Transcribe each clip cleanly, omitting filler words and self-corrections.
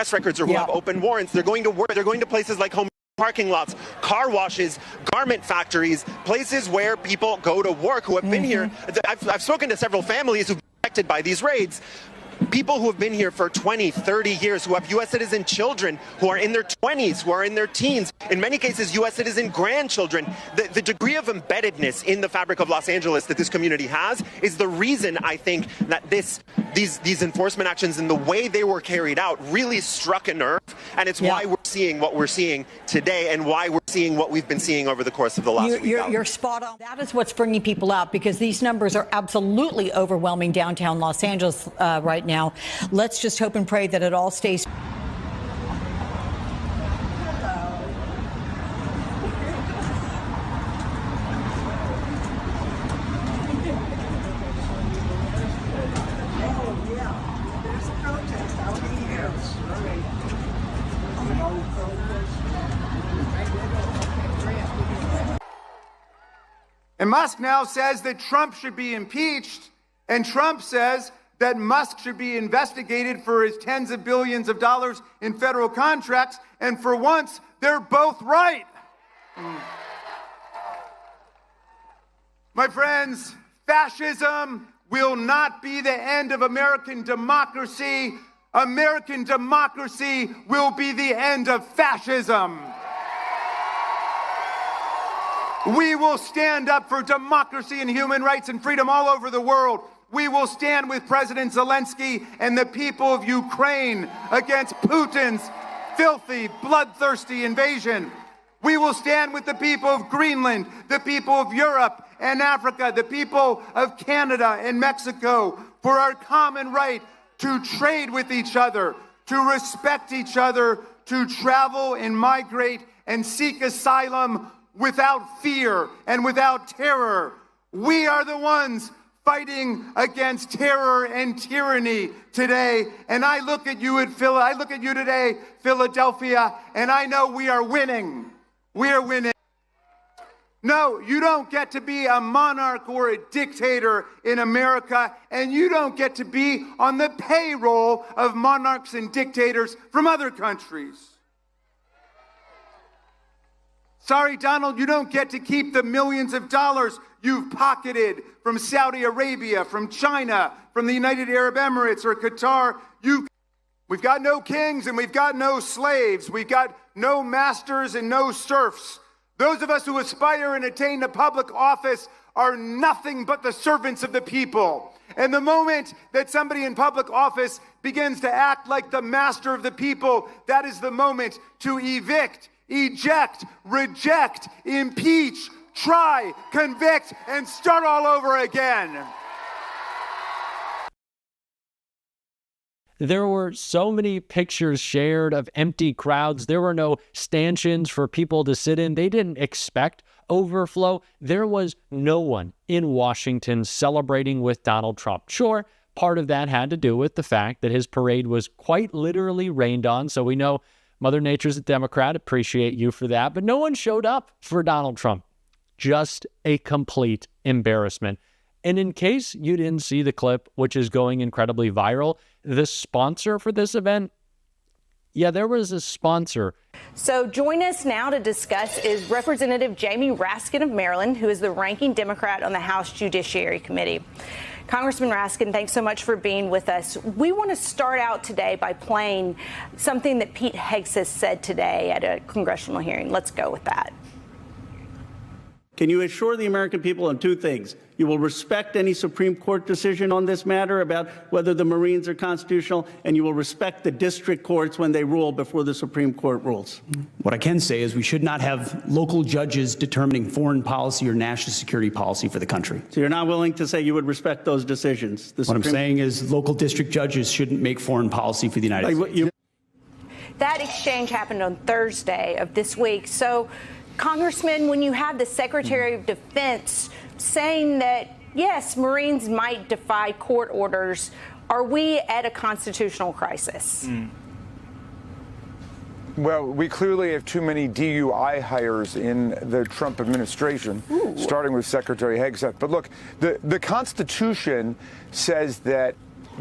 arrest records or who have open warrants. They're going to work. They're going to places like home parking lots, car washes, garment factories, places where people go to work who have been here. I've spoken to several families who've been affected by these raids. People who have been here for 20, 30 years, who have U.S. citizen children, who are in their 20s, who are in their teens, in many cases U.S. citizen grandchildren. The degree of embeddedness in the fabric of Los Angeles that this community has is the reason I think that these enforcement actions and the way they were carried out really struck a nerve. And it's why we're seeing what we're seeing today and why we're seeing what we've been seeing over the course of the last week. You're spot on. That is what's bringing people out, because these numbers are absolutely overwhelming downtown Los Angeles right now. Let's just hope and pray that it all stays. And Musk now says that Trump should be impeached, and Trump says that Musk should be investigated for his tens of billions of dollars in federal contracts, and for once, they're both right. My friends, fascism will not be the end of American democracy. American democracy will be the end of fascism. We will stand up for democracy and human rights and freedom all over the world. We will stand with President Zelensky and the people of Ukraine against Putin's filthy, bloodthirsty invasion. We will stand with the people of Greenland, the people of Europe and Africa, the people of Canada and Mexico for our common right to trade with each other, to respect each other, to travel and migrate and seek asylum without fear and without terror. We are the ones fighting against terror and tyranny today. And I look at you today, Philadelphia, and I know we are winning. We are winning. No, you don't get to be a monarch or a dictator in America, and you don't get to be on the payroll of monarchs and dictators from other countries. Sorry, Donald, you don't get to keep the millions of dollars you've pocketed from Saudi Arabia, from China, from the United Arab Emirates or Qatar. We've got no kings and we've got no slaves. We've got no masters and no serfs. Those of us who aspire and attain to public office are nothing but the servants of the people. And the moment that somebody in public office begins to act like the master of the people, that is the moment to evict, eject, reject, impeach, try, convict, and start all over again. There were so many pictures shared of empty crowds. There were no stanchions for people to sit in. They didn't expect overflow. There was no one in Washington celebrating with Donald Trump. Sure, part of that had to do with the fact that his parade was quite literally rained on, so we know Mother Nature's a Democrat. Appreciate you for that. But no one showed up for Donald Trump. Just a complete embarrassment. And in case you didn't see the clip, which is going incredibly viral, the sponsor for this event, there was a sponsor. So join us now to discuss is Representative Jamie Raskin of Maryland, who is the ranking Democrat on the House Judiciary Committee. Congressman Raskin, thanks so much for being with us. We want to start out today by playing something that Pete Hegseth said today at a congressional hearing. Let's go with that. Can you assure the American people on two things? You will respect any Supreme Court decision on this matter about whether the Marines are constitutional, and you will respect the district courts when they rule before the Supreme Court rules. What I can say is we should not have local judges determining foreign policy or national security policy for the country. So you're not willing to say you would respect those decisions? What I'm saying is local district judges shouldn't make foreign policy for the United States. That exchange happened on Thursday of this week. So, Congressman, when you have the Secretary of Defense saying that, yes, Marines might defy court orders, are we at a constitutional crisis? Well, we clearly have too many DUI hires in the Trump administration, starting with Secretary Hegseth. But look, the Constitution says that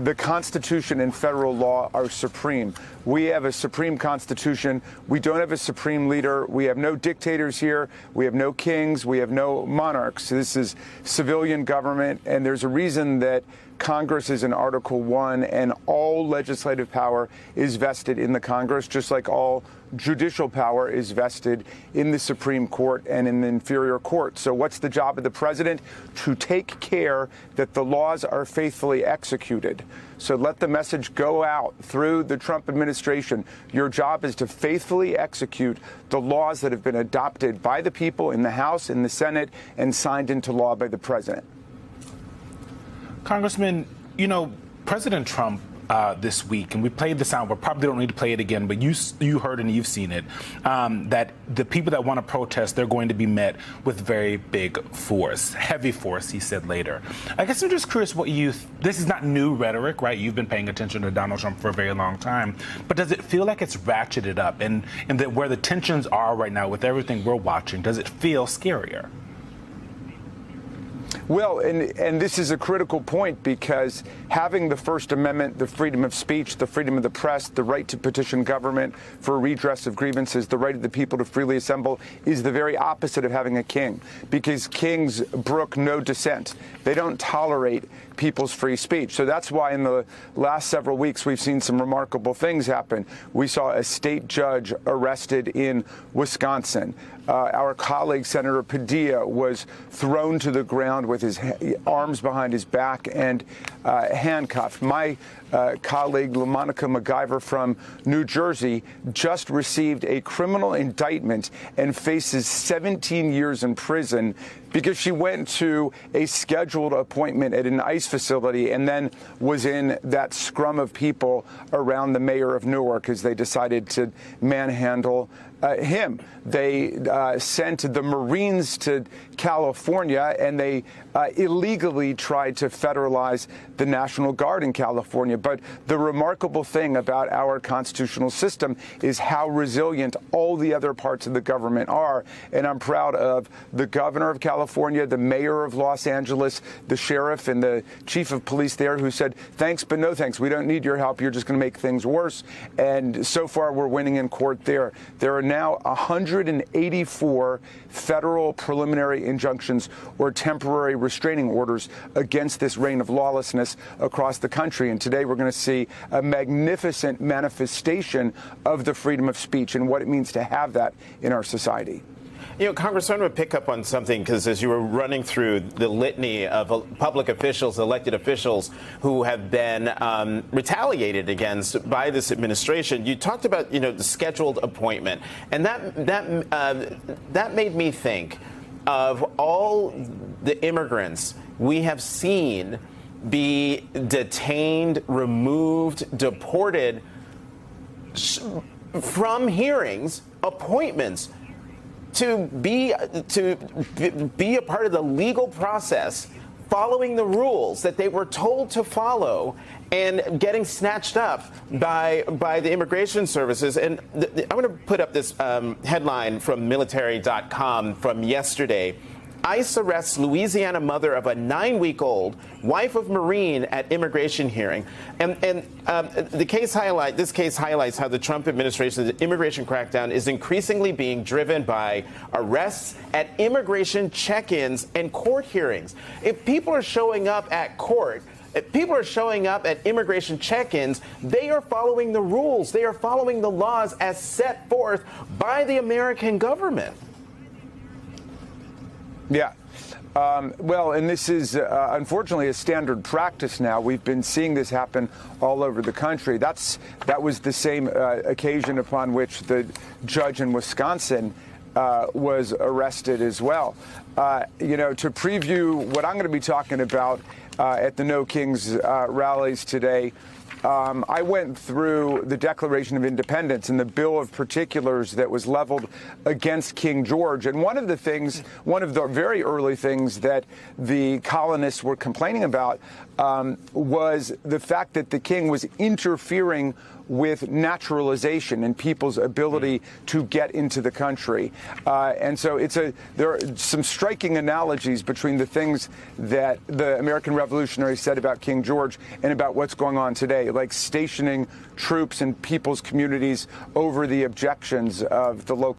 the Constitution and federal law are supreme. We have a supreme Constitution. We don't have a supreme leader. We have no dictators here. We have no kings. We have no monarchs. This is civilian government, and there's a reason that Congress is in Article 1, and all legislative power is vested in the Congress, just like all judicial power is vested in the Supreme Court and in the inferior court. So what's the job of the president? To take care that the laws are faithfully executed. So let the message go out through the Trump administration. Your job is to faithfully execute the laws that have been adopted by the people in the House, in the Senate, and signed into law by the president. Congressman, you know, President Trump this week, and we played the sound, we probably don't need to play it again, but you heard and you've seen it, that the people that want to protest, they're going to be met with very big force, heavy force, he said later. I guess I'm just curious what this is not new rhetoric, right? You've been paying attention to Donald Trump for a very long time, but does it feel like it's ratcheted up, and that where the tensions are right now with everything we're watching, does it feel scarier? Well, and this is a critical point, because having the First Amendment, the freedom of speech, the freedom of the press, the right to petition government for redress of grievances, the right of the people to freely assemble, is the very opposite of having a king, because kings brook no dissent. They don't tolerate people's free speech. So that's why in the last several weeks we've seen some remarkable things happen. We saw a state judge arrested in Wisconsin. Our colleague, Senator Padilla, was thrown to the ground with his arms behind his back and handcuffed. My colleague, LaMonica MacGyver from New Jersey, just received a criminal indictment and faces 17 years in prison because she went to a scheduled appointment at an ICE facility and then was in that scrum of people around the mayor of Newark as they decided to manhandle him. They sent the Marines to California, and they illegally tried to federalize the National Guard in California. But the remarkable thing about our constitutional system is how resilient all the other parts of the government are. And I'm proud of the governor of California, the mayor of Los Angeles, the sheriff, and the chief of police there, who said, thanks, but no thanks. We don't need your help. You're just going to make things worse. And so far, we're winning in court there. There are now 184 federal preliminary injunctions or temporary restraining orders against this reign of lawlessness across the country. And today we're going to see a magnificent manifestation of the freedom of speech and what it means to have that in our society. You know, Congressman, would pick up on something, because as you were running through the litany of public officials, elected officials who have been retaliated against by this administration, you talked about, you know, the scheduled appointment, and that made me think of all the immigrants we have seen be detained, removed, deported from hearings, appointments, to be a part of the legal process, following the rules that they were told to follow, and getting snatched up by the immigration services. And I'm going to put up this headline from military.com from yesterday. ICE arrests Louisiana mother of a 9-week-old, wife of Marine at immigration hearing. And this case highlights how the Trump administration's immigration crackdown is increasingly being driven by arrests at immigration check-ins and court hearings. If people are showing up at court, if people are showing up at immigration check-ins, they are following the rules. They are following the laws as set forth by the American government. Yeah. Well, and this is unfortunately a standard practice now. We've been seeing this happen all over the country. That was the same occasion upon which the judge in Wisconsin was arrested as well. You know, to preview what I'm going to be talking about at the No Kings rallies today, I went through the Declaration of Independence and the Bill of Particulars that was leveled against King George. And one of the very early things that the colonists were complaining about was the fact that the king was interfering with naturalization and people's ability to get into the country. And so there are some striking analogies between the things that the American revolutionaries said about King George and about what's going on today, like stationing troops in people's communities over the objections of the local